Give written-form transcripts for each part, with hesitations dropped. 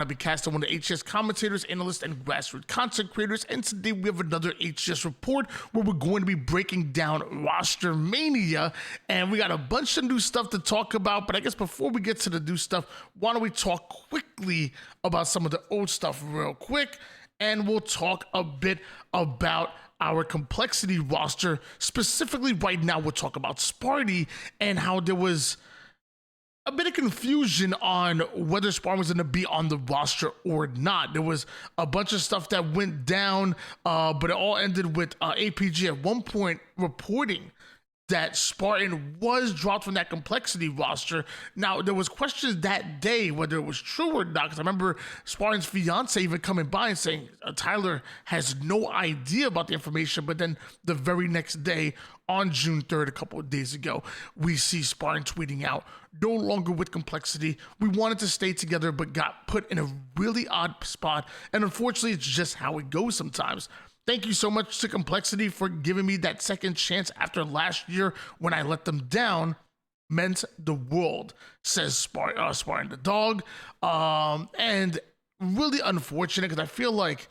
I'll be casting one of the HCS commentators, analysts, and grassroots content creators, and today we have another HCS report where we're going to be breaking down Rostermania, and we got a bunch of new stuff to talk about, but I guess before we get to the new stuff, why don't we talk quickly about some of the old stuff real quick, and we'll talk a bit about our complexity roster. Specifically right now, we'll talk about Sparty and how there was a bit of confusion on whether Spartan was going to be on the roster or not. There was a bunch of stuff that went down, but it all ended with APG at one point reporting that Spartan was dropped from that complexity roster. Now, there was questions that day whether it was true or not, because I remember Spartan's fiance even coming by and saying Tyler has no idea about the information, but then the very next day, on June 3rd, a couple of days ago, we see Spartan tweeting out, no longer with complexity. We wanted to stay together, but got put in a really odd spot, and unfortunately, it's just how it goes sometimes. Thank you so much to Complexity for giving me that second chance after last year when I let them down. Meant the world, says Spartan the dog. And really unfortunate because I feel like,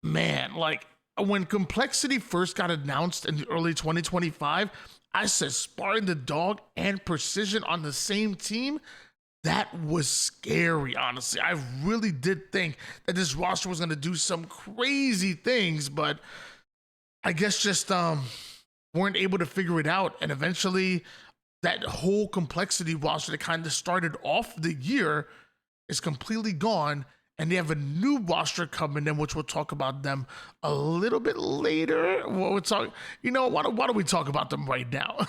man, like when Complexity first got announced in the early 2025, I said Spartan the dog and Precision on the same team. That was scary, honestly. I really did think that this roster was going to do some crazy things, but I guess just weren't able to figure it out. And eventually, that whole complexity roster that kind of started off the year is completely gone. And they have a new roster coming in, which we'll talk about them a little bit later. We'll talk, why don't we talk about them right now?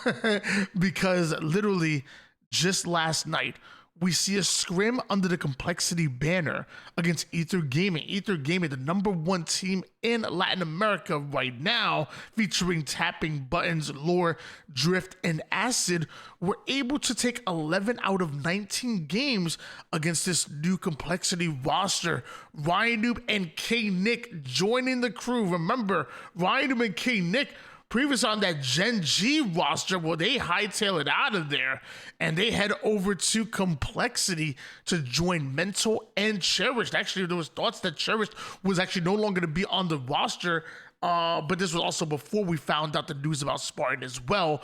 Because literally just last night, we see a scrim under the complexity banner against Ether Gaming. Ether Gaming, the #1 team in Latin America right now, featuring tapping buttons, lore, drift, and acid, were able to take 11 out of 19 games against this new complexity roster. YNOT and K-Nick joining the crew. Remember, YNOT and K-Nick, previous on that Gen G roster, well, they hightail it out of there and they head over to Complexity to join Mental and Cherished. Actually, there was thoughts that Cherished was actually no longer to be on the roster, but this was also before we found out the news about Spartan as well.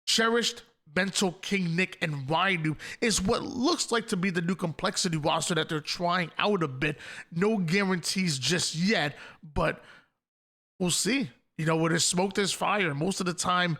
Cherished, Mental, King Nick, and YNOT is what looks like to be the new Complexity roster that they're trying out a bit. No guarantees just yet, but we'll see. Where there's smoke, there's fire. Most of the time,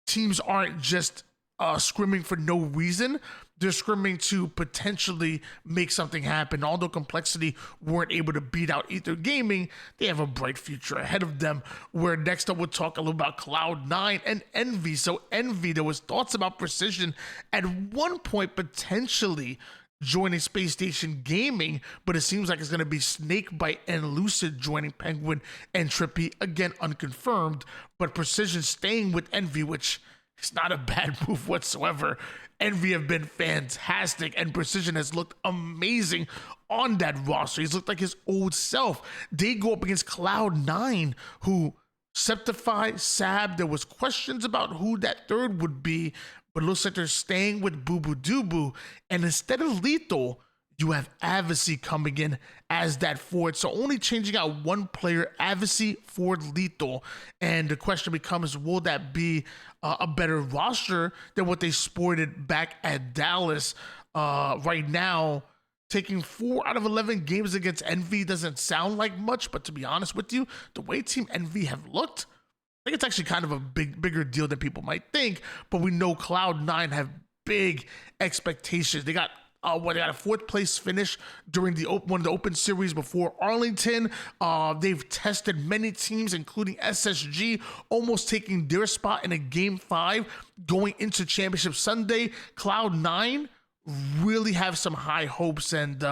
teams aren't just scrimming for no reason. They're scrimming to potentially make something happen. Although Complexity weren't able to beat out Ether Gaming, they have a bright future ahead of them. Where next up, we'll talk a little about Cloud9 and Envy. So Envy, there was thoughts about Precision at one point potentially joining Space Station Gaming, but it seems like it's going to be Snakebite and Lucid joining Penguin and Trippy, again unconfirmed, but Precision staying with Envy, which is not a bad move whatsoever. Envy have been fantastic, and Precision has looked amazing on that roster. He's looked like his old self. They go up against Cloud9, who Septify, Sab, there was questions about who that third would be, but it looks like they're staying with Boo Boo Doo, and instead of Lethal, you have Avicii coming in as that forward. So only changing out one player, Avicii, Ford, Lethal. And the question becomes, will that be a better roster than what they sported back at Dallas? Right now, taking 4 out of 11 games against Envy doesn't sound like much, but to be honest with you, the way Team Envy have looked, I think it's actually kind of a bigger deal than people might think, but we know Cloud9 have big expectations. They got a 4th place finish during one of the open series before Arlington. They've tested many teams, including SSG, almost taking their spot in a Game 5 going into Championship Sunday. Cloud9 really have some high hopes, and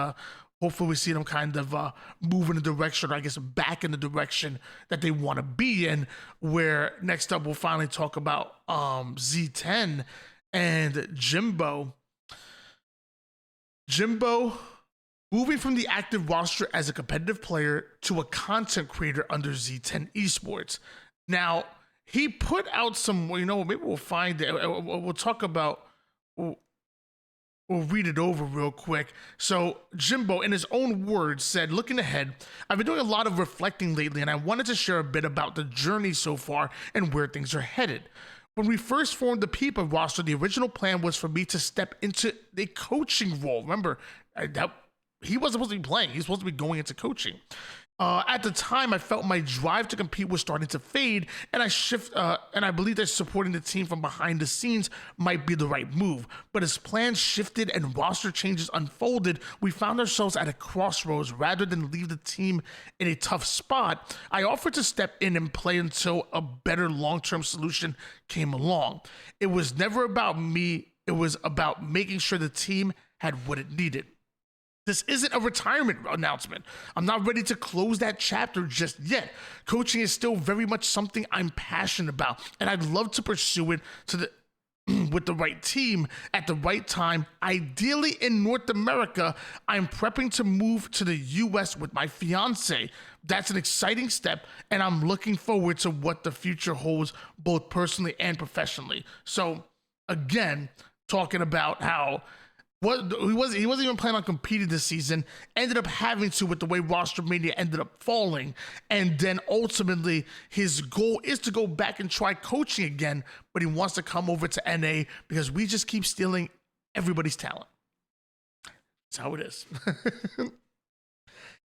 hopefully we see them kind of move in the direction, or I guess back in the direction that they want to be in, where next up we'll finally talk about Z10 and Jimbo. Jimbo moving from the active roster as a competitive player to a content creator under Z10 Esports. Now, he put out some, maybe we'll find it. We'll talk about we'll read it over real quick. So Jimbo, in his own words, said, looking ahead, I've been doing a lot of reflecting lately, and I wanted to share a bit about the journey so far and where things are headed. When we first formed the Peepa roster, the original plan was for me to step into the coaching role. Remember, he wasn't supposed to be playing. He was supposed to be going into coaching. At the time, I felt my drive to compete was starting to fade, and I believed that supporting the team from behind the scenes might be the right move. But as plans shifted and roster changes unfolded, we found ourselves at a crossroads. Rather than leave the team in a tough spot, I offered to step in and play until a better long-term solution came along. It was never about me. It was about making sure the team had what it needed. This isn't a retirement announcement. I'm not ready to close that chapter just yet. Coaching is still very much something I'm passionate about, and I'd love to pursue it with the right team at the right time. Ideally in North America, I'm prepping to move to the US with my fiance. That's an exciting step, and I'm looking forward to what the future holds, both personally and professionally. So again, talking about how he wasn't even planning on competing this season, ended up having to with the way Rostermania ended up falling, and then ultimately his goal is to go back and try coaching again, but he wants to come over to NA because we just keep stealing everybody's talent. That's how it is.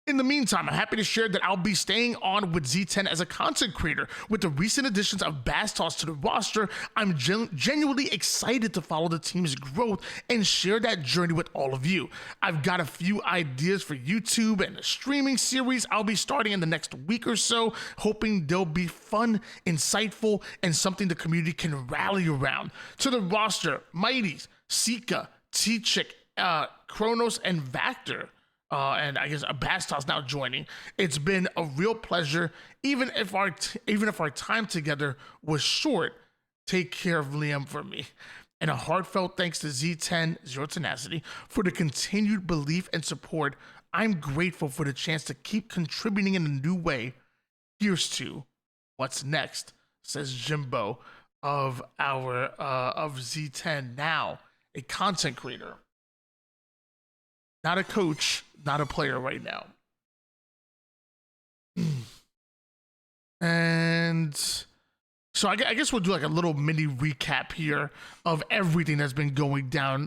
In the meantime, I'm happy to share that I'll be staying on with Z10 as a content creator. With the recent additions of Bastos to the roster, I'm genuinely excited to follow the team's growth and share that journey with all of you. I've got a few ideas for YouTube and a streaming series I'll be starting in the next week or so, hoping they'll be fun, insightful, and something the community can rally around. To the roster, Mighties, Sika, T-Chick, Kronos, and Vactor. And I guess Bastos now joining. It's been a real pleasure, even if our time together was short. Take care of Liam for me. And a heartfelt thanks to Z10 Zero Tenacity for the continued belief and support. I'm grateful for the chance to keep contributing in a new way. Here's to what's next, says Jimbo of Z10, now a content creator. Not a coach, not a player right now. And so I guess we'll do like a little mini recap here of everything that's been going down.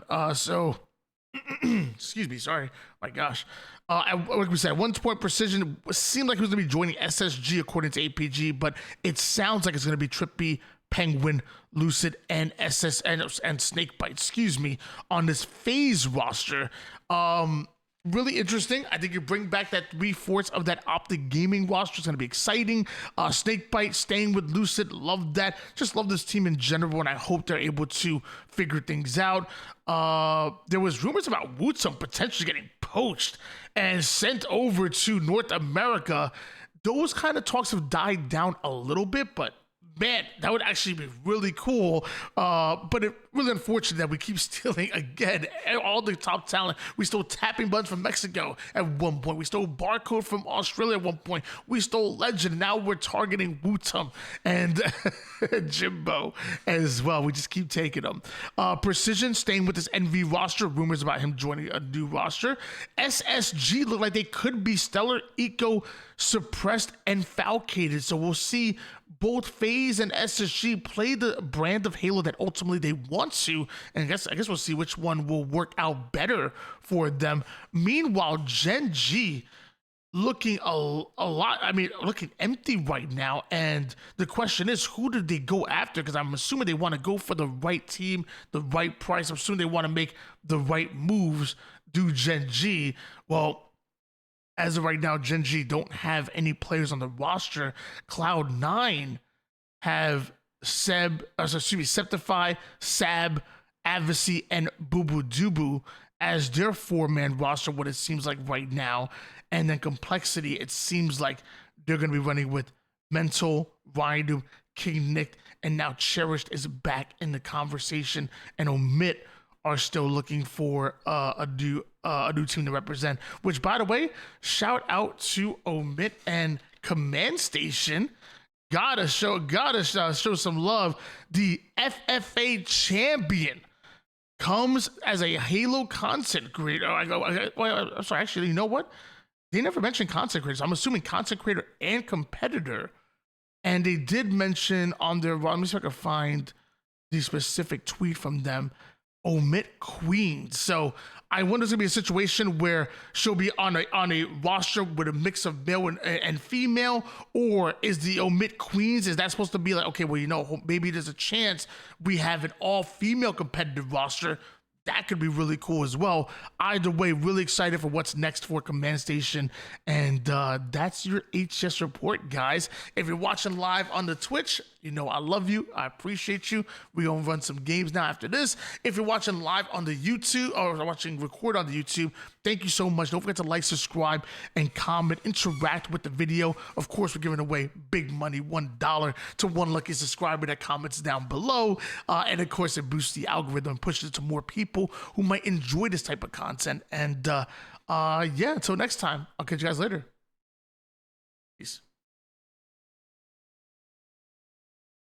Excuse me, sorry. My gosh. Like we said, 1 point precision seemed like he was going to be joining SSG according to APG, but it sounds like it's going to be Trippy, Penguin, Lucid, and and Snakebite, excuse me, on this phase roster. Really interesting. I think you bring back that 3/4 of that Optic Gaming roster. It's going to be exciting. Snakebite staying with Lucid. Love that. Just love this team in general, and I hope they're able to figure things out. There was rumors about Wootsum potentially getting poached and sent over to North America. Those kind of talks have died down a little bit, but man, that would actually be really cool. But it's really unfortunate that we keep stealing again all the top talent. We stole Tapping Buttons from Mexico at one point. We stole Barcode from Australia at one point. We stole Legend. Now we're targeting Wootum and Jimbo as well. We just keep taking them. Precision staying with this NV roster. Rumors about him joining a new roster. SSG look like they could be Stellar, Eco, Suppressed, and Falcated. So we'll see both FaZe and SSG play the brand of Halo that ultimately they want to, and I guess we'll see which one will work out better for them. Meanwhile, Gen G looking looking empty right now, and the question is, who did they go after? Because I'm assuming they want to go for the right team, the right price. I'm assuming they want to make the right moves. Do Gen G? Well, as of right now, Gen G don't have any players on the roster. Cloud9 have Septify, Sab, Advocacy, and Boo Dubu as their 4-man roster, what it seems like right now. And then Complexity, it seems like they're going to be running with Mental, Raidu, King Nick, and now Cherished is back in the conversation, and Omit are still looking for a new team to represent. Which, by the way, shout out to Omit and Command Station. Gotta show some love. The FFA champion comes as a Halo content creator. I go, well, I'm sorry, actually, you know what? They never mentioned content creators. I'm assuming content creator and competitor. And they did mention on their, let me see if I can find the specific tweet from them, Omit Queen. So I wonder if it's gonna be a situation where she'll be on a roster with a mix of male and female, or is the Omit Queens, is that supposed to be like, okay, well, you know, maybe there's a chance we have an all-female competitive roster. That could be really cool as well. Either way, really excited for what's next for Command Station. And that's your HCS report, guys. If you're watching live on the Twitch, you know I love you. I appreciate you. We're going to run some games now after this. If you're watching live on the YouTube or watching record on the YouTube, thank you so much. Don't forget to like, subscribe, and comment. Interact with the video. Of course, we're giving away big money, $1 to one lucky subscriber that comments down below. And of course, it boosts the algorithm and pushes it to more people who might enjoy this type of content. And yeah, until next time, I'll catch you guys later. Peace.